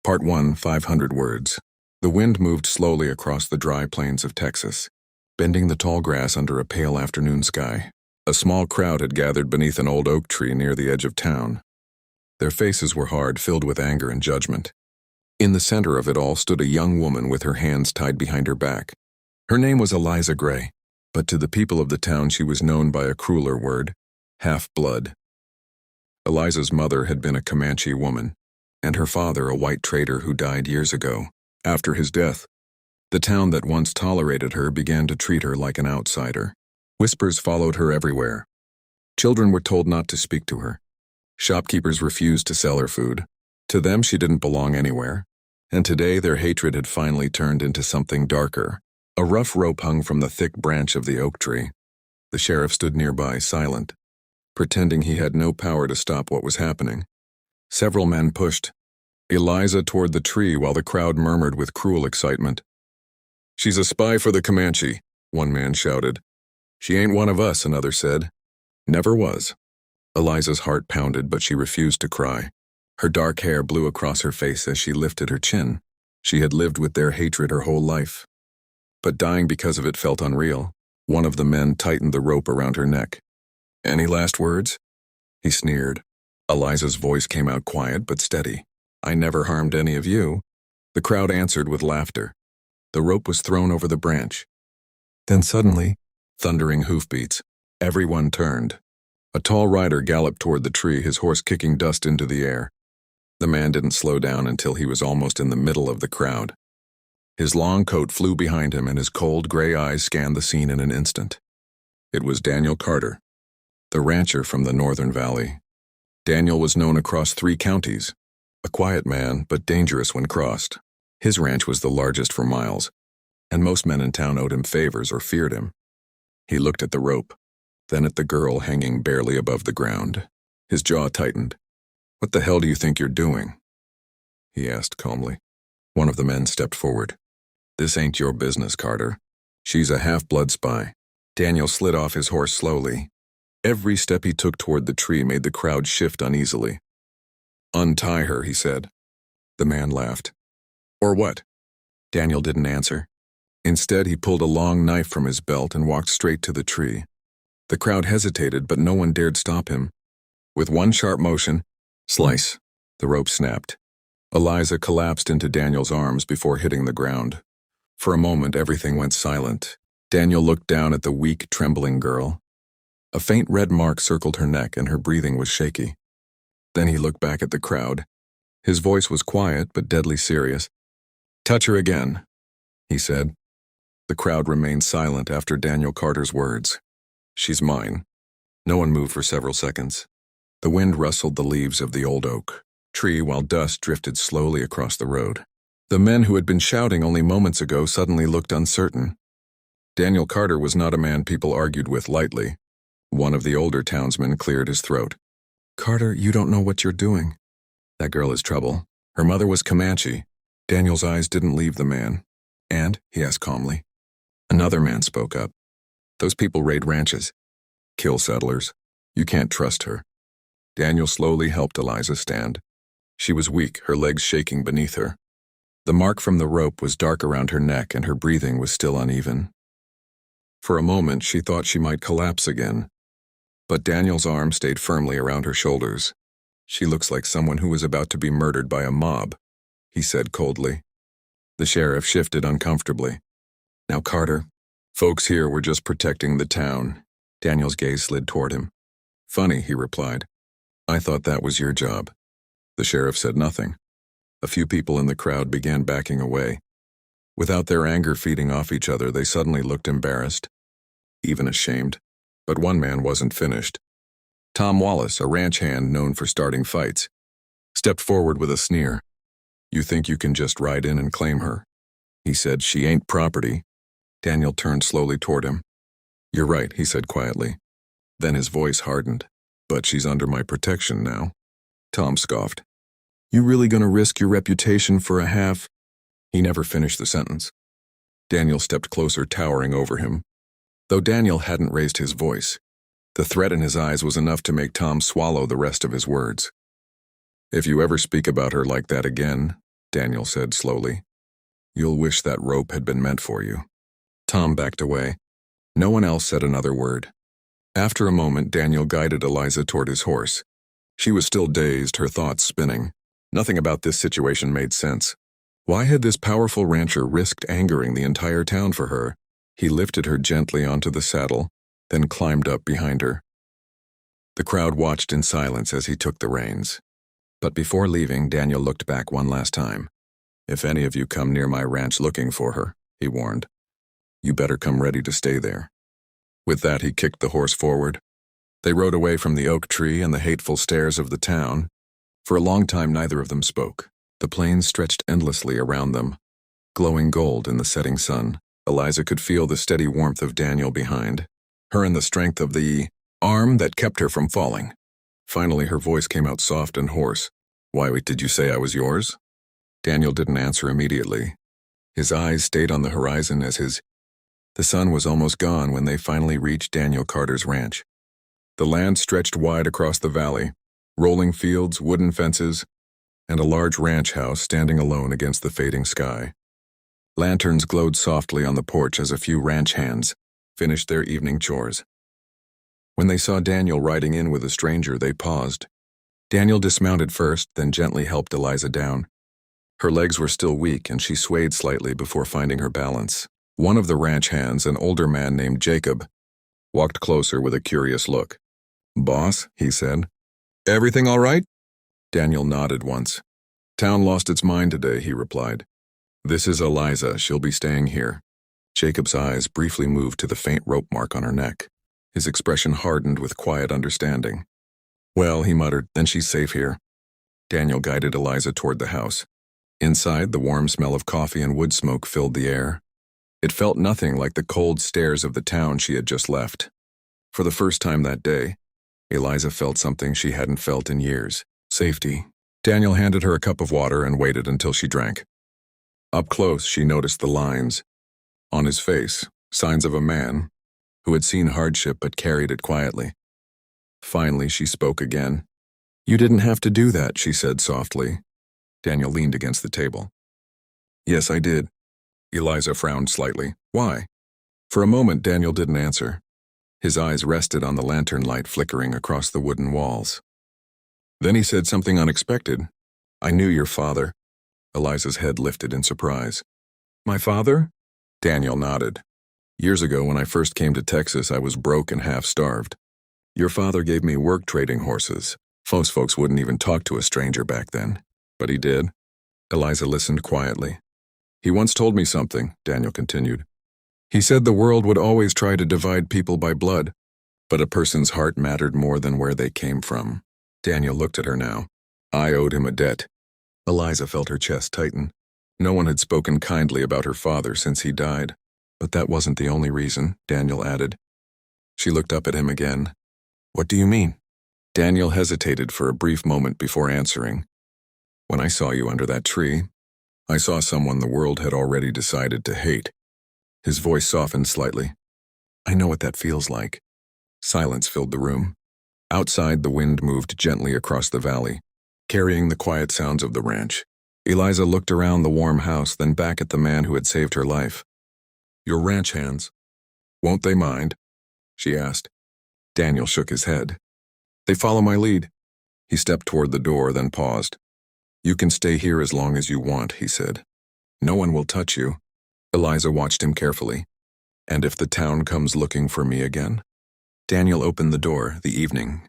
Part 1, 500 words. The wind moved slowly across the dry plains of Texas, bending the tall grass under a pale afternoon sky. A small crowd had gathered beneath an old oak tree near the edge of town. Their faces were hard, filled with anger and judgment. In the center of it all stood a young woman with her hands tied behind her back. Her name was Eliza Gray, but to the people of the town she was known by a crueler word, half-blood. Eliza's mother had been a Comanche woman, and her father a white trader who died years ago. After his death, the town that once tolerated her began to treat her like an outsider. Whispers followed her everywhere. Children were told not to speak to her. Shopkeepers refused to sell her food. To them, she didn't belong anywhere. And today, their hatred had finally turned into something darker. A rough rope hung from the thick branch of the oak tree. The sheriff stood nearby, silent, pretending he had no power to stop what was happening. Several men pushed Eliza toward the tree while the crowd murmured with cruel excitement. "She's a spy for the Comanche," one man shouted. "She ain't one of us," another said. "Never was." Eliza's heart pounded, but she refused to cry. Her dark hair blew across her face as she lifted her chin. She had lived with their hatred her whole life. But dying because of it felt unreal. One of the men tightened the rope around her neck. "Any last words?" He sneered. Eliza's voice came out quiet but steady. "I never harmed any of you." The crowd answered with laughter. The rope was thrown over the branch. Then suddenly, thundering hoofbeats, everyone turned. A tall rider galloped toward the tree, his horse kicking dust into the air. The man didn't slow down until he was almost in the middle of the crowd. His long coat flew behind him and his cold gray eyes scanned the scene in an instant. It was Daniel Carter, the rancher from the Northern Valley. Daniel was known across 3 counties, a quiet man but dangerous when crossed. His ranch was the largest for miles, and most men in town owed him favors or feared him. He looked at the rope, then at the girl hanging barely above the ground. His jaw tightened. "What the hell do you think you're doing?" he asked calmly. One of the men stepped forward. "This ain't your business, Carter. She's a half-blood spy." Daniel slid off his horse slowly. Every step he took toward the tree made the crowd shift uneasily. "Untie her," he said. The man laughed. "Or what?" Daniel didn't answer. Instead, he pulled a long knife from his belt and walked straight to the tree. The crowd hesitated, but no one dared stop him. With one sharp motion, slice, the rope snapped. Eliza collapsed into Daniel's arms before hitting the ground. For a moment, everything went silent. Daniel looked down at the weak, trembling girl. A faint red mark circled her neck and her breathing was shaky. Then he looked back at the crowd. His voice was quiet but deadly serious. "Touch her again," he said. The crowd remained silent after Daniel Carter's words. "She's mine." No one moved for several seconds. The wind rustled the leaves of the old oak tree while dust drifted slowly across the road. The men who had been shouting only moments ago suddenly looked uncertain. Daniel Carter was not a man people argued with lightly. One of the older townsmen cleared his throat. "Carter, you don't know what you're doing. That girl is trouble. Her mother was Comanche." Daniel's eyes didn't leave the man. "And?" he asked calmly. Another man spoke up. "Those people raid ranches, kill settlers. You can't trust her." Daniel slowly helped Eliza stand. She was weak, her legs shaking beneath her. The mark from the rope was dark around her neck and her breathing was still uneven. For a moment, she thought she might collapse again. But Daniel's arm stayed firmly around her shoulders. "She looks like someone who was about to be murdered by a mob," he said coldly. The sheriff shifted uncomfortably. "Now, Carter, folks here were just protecting the town." Daniel's gaze slid toward him. "Funny," he replied. "I thought that was your job." The sheriff said nothing. A few people in the crowd began backing away. Without their anger feeding off each other, they suddenly looked embarrassed, even ashamed. But one man wasn't finished. Tom Wallace, a ranch hand known for starting fights, stepped forward with a sneer. "You think you can just ride in and claim her?" he said. "She ain't property." Daniel turned slowly toward him. "You're right," he said quietly. Then his voice hardened. "But she's under my protection now." Tom scoffed. "You really gonna risk your reputation for a half—" He never finished the sentence. Daniel stepped closer, towering over him. Though Daniel hadn't raised his voice, the threat in his eyes was enough to make Tom swallow the rest of his words. "If you ever speak about her like that again, Daniel said slowly. You'll wish that rope had been meant for you. Tom backed away. No one else said another word. After a moment, Daniel guided Eliza toward his horse. She was still dazed, her thoughts spinning. Nothing about this situation made sense. Why had this powerful rancher risked angering the entire town for her? He lifted her gently onto the saddle, then climbed up behind her. The crowd watched in silence as he took the reins. But before leaving, Daniel looked back one last time. If any of you come near my ranch looking for her, he warned, you better come ready to stay there. With that, he kicked the horse forward. They rode away from the oak tree and the hateful stares of the town. For a long time, neither of them spoke. The plains stretched endlessly around them, glowing gold in the setting sun. Eliza could feel the steady warmth of Daniel behind her and the strength of the arm that kept her from falling. Finally, her voice came out soft and hoarse. Why did you say I was yours? Daniel didn't answer immediately. His eyes stayed on the horizon The sun was almost gone when they finally reached Daniel Carter's ranch. The land stretched wide across the valley, rolling fields, wooden fences, and a large ranch house standing alone against the fading sky. Lanterns glowed softly on the porch as a few ranch hands finished their evening chores. When they saw Daniel riding in with a stranger, they paused. Daniel dismounted first, then gently helped Eliza down. Her legs were still weak, and she swayed slightly before finding her balance. One of the ranch hands, an older man named Jacob, walked closer with a curious look. Boss, he said. Everything all right? Daniel nodded once. Town lost its mind today, he replied. This is Eliza. She'll be staying here. Jacob's eyes briefly moved to the faint rope mark on her neck. His expression hardened with quiet understanding. Well, he muttered, then she's safe here. Daniel guided Eliza toward the house. Inside, the warm smell of coffee and wood smoke filled the air. It felt nothing like the cold stares of the town she had just left. For the first time that day, Eliza felt something she hadn't felt in years. Safety. Daniel handed her a cup of water and waited until she drank. Up close, she noticed the lines on his face, signs of a man who had seen hardship but carried it quietly. Finally, she spoke again. You didn't have to do that, she said softly. Daniel leaned against the table. Yes, I did. Eliza frowned slightly. Why? For a moment, Daniel didn't answer. His eyes rested on the lantern light flickering across the wooden walls. Then he said something unexpected. I knew your father. Eliza's head lifted in surprise. My father? Daniel nodded. Years ago, when I first came to Texas, I was broke and half-starved. Your father gave me work trading horses. Most folks wouldn't even talk to a stranger back then. But he did. Eliza listened quietly. He once told me something, Daniel continued. He said the world would always try to divide people by blood, but a person's heart mattered more than where they came from. Daniel looked at her now. I owed him a debt. Eliza felt her chest tighten. No one had spoken kindly about her father since he died. But that wasn't the only reason, Daniel added. She looked up at him again. What do you mean? Daniel hesitated for a brief moment before answering. When I saw you under that tree, I saw someone the world had already decided to hate. His voice softened slightly. I know what that feels like. Silence filled the room. Outside, the wind moved gently across the valley, carrying the quiet sounds of the ranch. Eliza looked around the warm house, then back at the man who had saved her life. Your ranch hands. Won't they mind? She asked. Daniel shook his head. They follow my lead. He stepped toward the door, then paused. You can stay here as long as you want, he said. No one will touch you. Eliza watched him carefully. And if the town comes looking for me again? Daniel opened the door. The evening